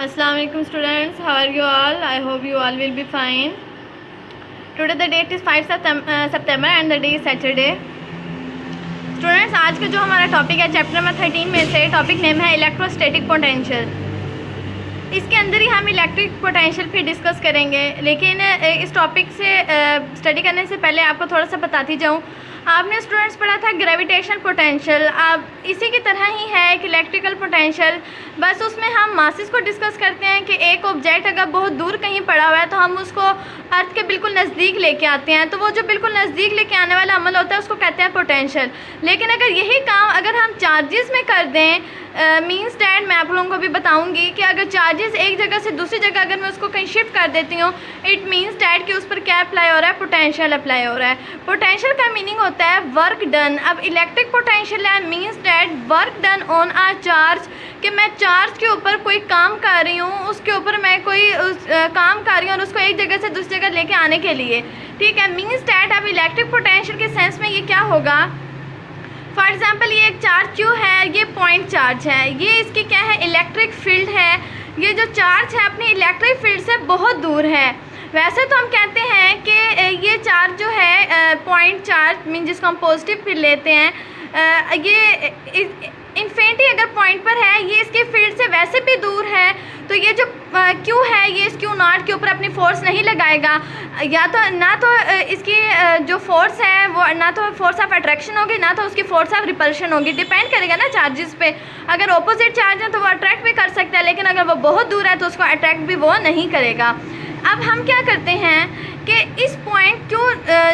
Assalamu alaikum students, how are you all? I hope you all will be fine. Today the date is 5 September and the day is Saturday. Students, आज का जो हमारा topic है chapter number 13 में से topic name है electrostatic potential. इसके अंदर ही हम इलेक्ट्रिक पोटेंशियल फिर डिस्कस करेंगे, लेकिन इस टॉपिक से स्टडी करने से पहले आपको थोड़ा सा बताती जाऊँ। आपने स्टूडेंट्स पढ़ा था ग्रेविटेशनल पोटेंशियल, अब इसी की तरह ही है एक इलेक्ट्रिकल पोटेंशियल, बस उसमें हम मासेस को डिस्कस करते हैं कि एक ऑब्जेक्ट अगर बहुत दूर कहीं पड़ा हुआ है तो हम उसको अर्थ के बिल्कुल नज़दीक लेके आते हैं, तो वो जो बिल्कुल नज़दीक लेके आने वाला अमल होता है उसको कहते हैं पोटेंशियल। लेकिन अगर यही काम अगर हम चार्जेस में कर दें, मीन्स डैट मैं आप लोगों को भी बताऊंगी कि अगर चार्जेस एक जगह से दूसरी जगह अगर मैं उसको कहीं शिफ्ट कर देती हूँ, इट मीन्स डैट कि उस पर क्या अप्लाई हो रहा है, पोटेंशियल अप्लाई हो रहा है। पोटेंशियल का मीनिंग होता है वर्क डन। अब इलेक्ट्रिक पोटेंशियल है means that work done on a charge, कि मैं चार्ज के ऊपर कोई काम कर रही हूँ, उसके ऊपर मैं कोई काम कर रही हूँ और उसको एक जगह से दूसरी जगह लेके आने के लिए, ठीक है। मीन्स डैट अब इलेक्ट्रिक पोटेंशियल के सेंस में ये क्या होगा, फॉर एग्जाम्पल ये एक चार्ज क्यू है, ये पॉइंट चार्ज है, ये इसकी क्या है, इलेक्ट्रिक फील्ड है। ये जो चार्ज है अपनी इलेक्ट्रिक फील्ड से बहुत दूर है। वैसे तो हम कहते हैं कि ये चार्ज जो है पॉइंट चार्ज मीन जिसको हम पॉजिटिव फील्ड लेते हैं, ये इन्फिनिटी अगर पॉइंट पर है, ये इसकी फील्ड से वैसे भी दूर है, तो ये जो क्यू है ये इस क्यू नॉट के ऊपर अपनी फोर्स नहीं लगाएगा, या तो ना तो इसकी जो फोर्स है वो ना तो फोर्स ऑफ अट्रैक्शन होगी, ना तो उसकी फोर्स ऑफ रिपल्शन होगी। डिपेंड करेगा ना चार्जेस पे। अगर ऑपोजिट चार्ज है तो वो अट्रैक्ट भी कर सकता है, लेकिन अगर वो बहुत दूर है तो उसको अट्रैक्ट भी वो नहीं करेगा। अब हम क्या करते हैं कि इस पॉइंट क्यू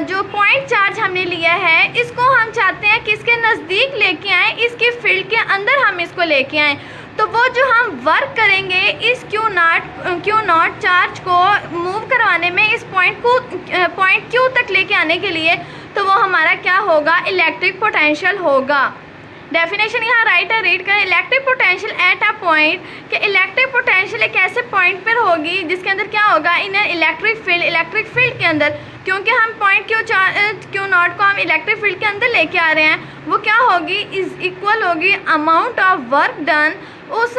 जो पॉइंट चार्ज हमने लिया है, इसको हम चाहते हैं कि इसके नज़दीक लेके आएँ, इसकी फील्ड के अंदर हम इसको लेके आएँ। तो वो जो हम वर्क करेंगे इस क्यू नॉट चार्ज को मूव करवाने में, इस पॉइंट क्यू तक लेके आने के लिए, तो वो हमारा क्या होगा, इलेक्ट्रिक पोटेंशियल होगा। डेफिनेशन यहाँ राइट है, रीड करें। Electric potential at a point, कि इलेक्ट्रिक पोटेंशियल एक ऐसे पॉइंट पर होगी जिसके अंदर क्या होगा, इन इलेक्ट्रिक फील्ड के अंदर, क्योंकि हम पॉइंट क्यू नॉट को हम इलेक्ट्रिक फील्ड के अंदर लेके आ रहे हैं, वो क्या होगी, इज इक्वल होगी अमाउंट ऑफ वर्क डन, उस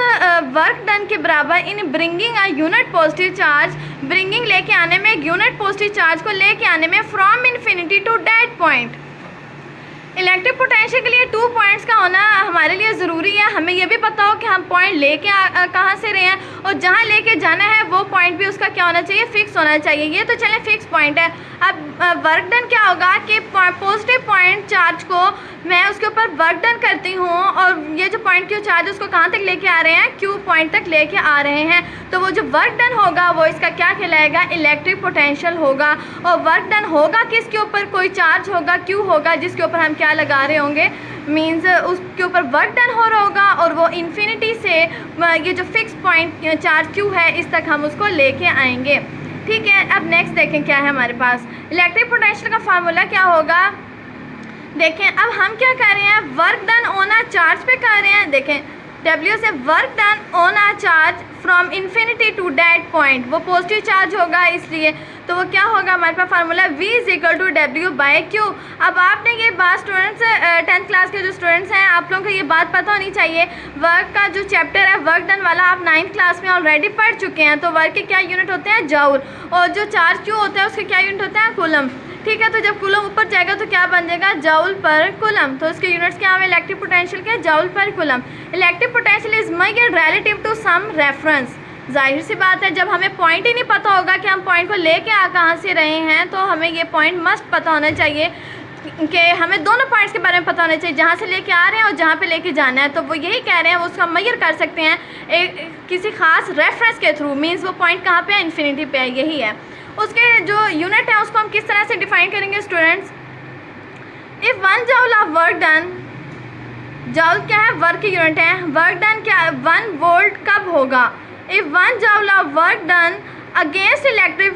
वर्क डन के बराबर in bringing a unit positive charge, bringing लेके आने में, एक यूनिट पॉजिटिव चार्ज को लेके आने में from infinity to that point. Electric potential के लिए 2 पॉइंट्स का होना हमारे लिए ज़रूरी है। हमें यह भी पता हो कि हम पॉइंट लेके कहाँ से रहे हैं, और जहाँ लेके जाना है वो पॉइंट भी उसका क्या होना चाहिए, फिक्स होना चाहिए। ये तो चले फिक्स पॉइंट है। अब वर्क डन क्या होगा कि पॉजिटिव पॉइंट चार्ज को मैं उसके ऊपर वर्क डन करती हूँ, और ये जो पॉइंट क्यू चार्ज उसको कहाँ तक लेके आ रहे हैं, क्यू पॉइंट तक लेके आ रहे हैं, तो वो जो वर्क डन होगा वो इसका क्या कहलाएगा, इलेक्ट्रिक पोटेंशियल होगा। और वर्क डन होगा किसके ऊपर, कोई चार्ज होगा, क्यू होगा, जिसके ऊपर हम क्या लगा रहे होंगे, मीन्स उसके ऊपर वर्क डन हो रहा होगा, और वो इन्फिनिटी से ये जो फिक्स पॉइंट चार्ज क्यू है इस तक हम उसको लेके आएंगे, ठीक है। अब नेक्स्ट देखें क्या है हमारे पास, इलेक्ट्रिक पोटेंशियल का फार्मूला क्या होगा। देखें अब हम क्या कर रहे हैं, work done on a charge पे कर रहे हैं। देखें W से work done on a charge from infinity to that point, वो पॉजिटिव चार्ज होगा इसलिए, तो वो क्या होगा हमारे पास formula V is equal to W by Q। अब आपने ये बात स्टूडेंट्स 10th क्लास के जो स्टूडेंट्स हैं आप लोगों को ये बात पता होनी चाहिए। वर्क का जो चैप्टर है वर्क डन वाला आप 9th क्लास में ऑलरेडी पढ़ चुके हैं। तो वर्क के क्या यूनिट होते हैं, जूल, और जो चार्ज Q होता है उसके क्या यूनिट होता है, कूलम, ठीक है। तो जब कूलम ऊपर जाएगा तो क्या बन जाएगा, जूल पर कूलम। तो उसके यूनिट्स क्या है, इलेक्ट्रिक पोटेंशियल के joule per coulomb. Electric potential is measured relative to some reference. जाहिर सी बात है, जब हमें पॉइंट ही नहीं पता होगा कि हम पॉइंट को लेके आ कहाँ से रहे हैं, तो हमें ये पॉइंट मस्ट पता होना चाहिए कि हमें दोनों पॉइंट्स के बारे में पता होना चाहिए, जहाँ से लेके आ रहे हैं और जहाँ पे लेके जाना है। तो वो यही कह रहे हैं, वो उसका मेजर कर सकते हैं किसी खास रेफरेंस के थ्रू, मीन्स वो पॉइंट कहाँ पे है, इन्फिनिटी पे है, यही है। उसके जो यूनिट है उसको हम किस तरह से डिफाइन करेंगे students, if 1 joule of work done, joule क्या है, वर्क की यूनिट है, वर्क डन क्या है, 1 वोल्ट कब होगा, if 1 joule of work done against electric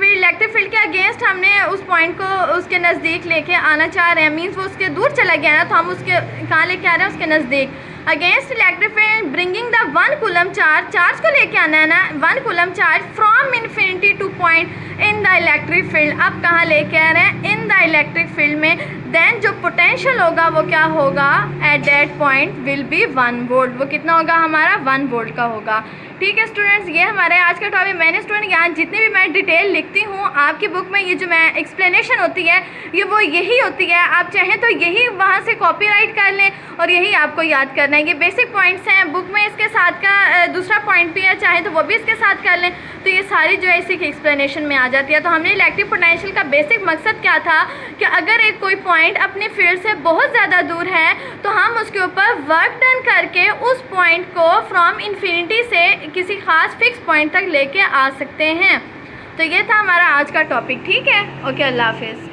field के अगेंस्ट हमने उस पॉइंट को उसके नज़दीक लेके आना चाह रहे हैं, मीन्स वो उसके दूर चला गया ना, तो हम उसके कहाँ लेके आ रहे हैं, उसके नज़दीक। Against electric field bringing the 1 coulomb charge को लेके आना है ना, 1 coulomb charge from infinity two point in the electric field. अब कहाँ लेके आ रहे हैं? इन द इलेक्ट्रिक फील्ड में। देन जो पोटेंशियल होगा वो क्या होगा? At that point will be 1 volt. वो कितना होगा हमारा? 1 वोल्ट का होगा। ठीक है स्टूडेंट्स, ये हमारे आज का टॉपिक। मैंने स्टूडेंट यहाँ जितनी भी मैं डिटेल लिखती हूँ आपकी बुक में, ये जो मैं एक्सप्लेनेशन होती है ये वो यही होती है। आप चाहें तो यही वहाँ से कॉपीराइट कर लें और यही आपको याद करना है। ये बेसिक पॉइंट्स हैं बुक में। इसके साथ का दूसरा पॉइंट भी है, चाहे तो वो भी इसके साथ कर लें, तो ये सारी जो है इसी की एक्सप्लेनेशन में आ जाती है। तो हमने इलेक्ट्रिक पोटेंशियल का बेसिक मकसद क्या था कि अगर एक कोई पॉइंट अपने फील्ड से बहुत ज़्यादा दूर है तो हम उसके ऊपर वर्क डन करके उस पॉइंट को फ्रॉम इन्फिनिटी से किसी खास फिक्स पॉइंट तक लेके आ सकते हैं। तो ये था हमारा आज का टॉपिक। ठीक है, ओके, अल्लाह हाफिज़।